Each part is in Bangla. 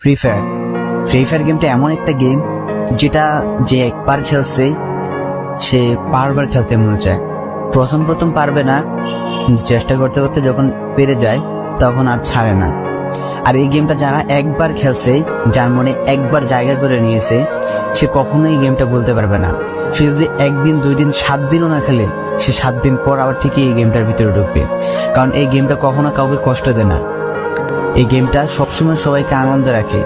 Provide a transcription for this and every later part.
ফ্রি ফায়ার গেমটা এমন একটা গেম যেটা যে একবার খেলছে সে বারবার খেলতে মনে চায়। প্রথম পারবে না, চেষ্টা করতে করতে যখন পেরে যায় তখন আর ছাড়ে না। আর এই গেমটা যারা একবার খেলছে, যার মনে একবার জায়গা করে নিয়েছে, সে কখনোই গেমটা বলতে পারবে না। সে যদি একদিন 2 দিন 7 দিনও না খেলে, সে 7 দিন পর আবার ঠিকই এই গেমটার ভিতরে ঢুকবে। কারণ এই গেমটা কখনো কাউকে কষ্ট দেয় না। এই গেমটা সবসময় সবাইকে আনন্দ রাখে।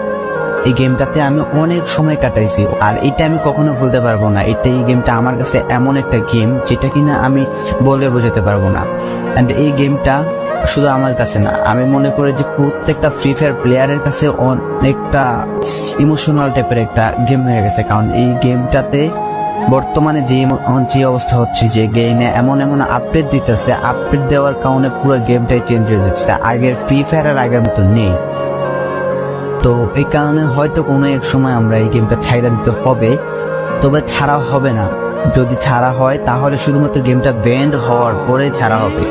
এই গেমটাতে আমি অনেক সময় কাটাইছি, আর এটা আমি কখনো ভুলতে পারবো না। এই গেমটা আমার কাছে এমন একটা গেম যেটা কিনা আমি বলে বোঝাতে পারবো না। অ্যান্ড এই গেমটা শুধু আমার কাছে না, আমি মনে করি যে প্রত্যেকটা ফ্রি ফায়ার প্লেয়ারের কাছে অনেকটা ইমোশনাল টাইপের একটা গেম হয়ে গেছে। কারণ এই গেমটাতে বর্তমানে যে অবস্থা হচ্ছে, যে গেমে এমন আপডেট দিতেছে, আপডেট দেওয়ার কারণে পুরো গেমটাই চেঞ্জ হয়ে যাচ্ছে। আগের ফ্রি ফায়ার আর আগের মতো নেই। তো এই কারণে হয়তো কোনো এক সময় আমরা এই গেমটা ছাইড়া দিতে হবে, তবে ছাড়া হবে না। যদি ছাড়া হয় তাহলে শুধুমাত্র গেমটা ব্যান্ড হওয়ার পরে ছাড়া হবে।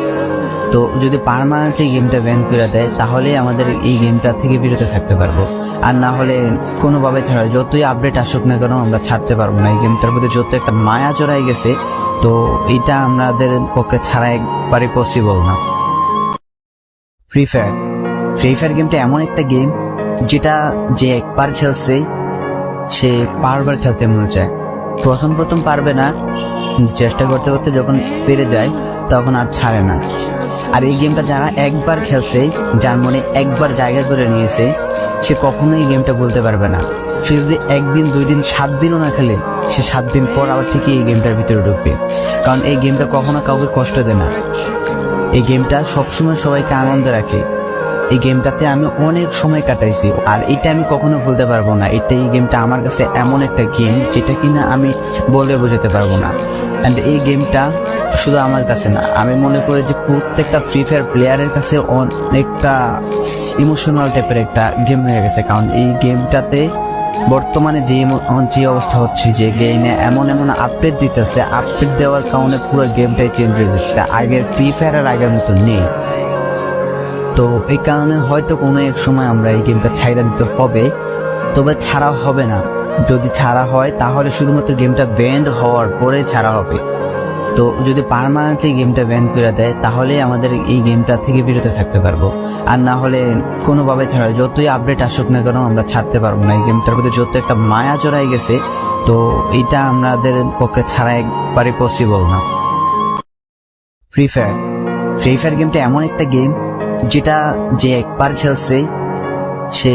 তো যদি পার্মানেন্টলি গেমটা ব্যান করে দেয় তাহলে আমাদের এই গেমটা থেকে বিরত থাকতে পারবো। আর না হলে কোনোভাবে ছাড়া, যতই আপডেট আসুক না কেন আমরা ছাড়তে পারবো না। এই গেমটার মধ্যে যত একটা মায়া জড়াই গেছে, তো এটা আমাদের পক্ষে ছাড়া একবারে পসিবল না। ফ্রি ফায়ার গেমটা এমন একটা গেম যেটা যে একবার খেলছে সে বারবার খেলতে মনে চায়। প্রথম পারবে না, চেষ্টা করতে করতে যখন পেরে যায় তখন আর ছাড়ে না। আর এই গেমটা যারা একবার খেলছে, যার মনে একবার জায়গা করে নিয়েছে, সে কখনোই এই গেমটা বলতে পারবে না। সে যদি একদিন 2 দিন 7 দিনও না খেলে, সে 7 দিন পর আবার ঠিকই এই গেমটার ভিতরে ঢুকবে। কারণ এই গেমটা কখনো কাউকে কষ্ট দেয় না। এই গেমটা সবসময় সবাইকে আনন্দ রাখে। এই গেমটাতে আমি অনেক সময় কাটাইছি, আর এটা আমি কখনো ভুলতে পারবো না। এই গেমটা আমার কাছে এমন একটা গেম যেটা কিনা আমি বলে বোঝাতে পারবো না। অ্যান্ড এই গেমটা শুধু আমার কাছে না, আমি মনে করি যে প্রত্যেকটা ফ্রি ফায়ার প্লেয়ারের কাছে অনেকটা ইমোশনাল টাইপের একটা গেম হয়ে গেছে। কারণ এই গেমটাতে বর্তমানে যে অবস্থা হচ্ছে, যে গেমে এমন আপডেট দিতেছে, আপডেট দেওয়ার কারণে পুরো গেমটাই চেঞ্জ হয়ে যাচ্ছে। আগের ফ্রি ফায়ার আর আগের মতো নেই। তো এই কারণে হয়তো কোনো এক সময় আমরা এই গেমটা ছাইড়া দিতে হবে, তবে ছাড়া হবে না। যদি ছাড়া হয় তাহলে শুধুমাত্র গেমটা ব্যান্ড হওয়ার পরে ছাড়া হবে। তো যদি পার্মানেন্টলি গেমটা ব্যান করে দেয় তাহলে আমাদের এই গেমটা থেকে বিরত থাকতে পারবো। আর না হলে কোনোভাবে ছাড়া, যতই আপডেট আসুক না কেন আমরা ছাড়তে পারবো না। এই গেমটার মধ্যে যত একটা মায়া জড়াই গেছে, তো এটা আমাদের পক্ষে ছাড়া একবারে পসিবল না। ফ্রি ফায়ার গেমটা এমন একটা গেম যেটা যে একবার খেলছে সে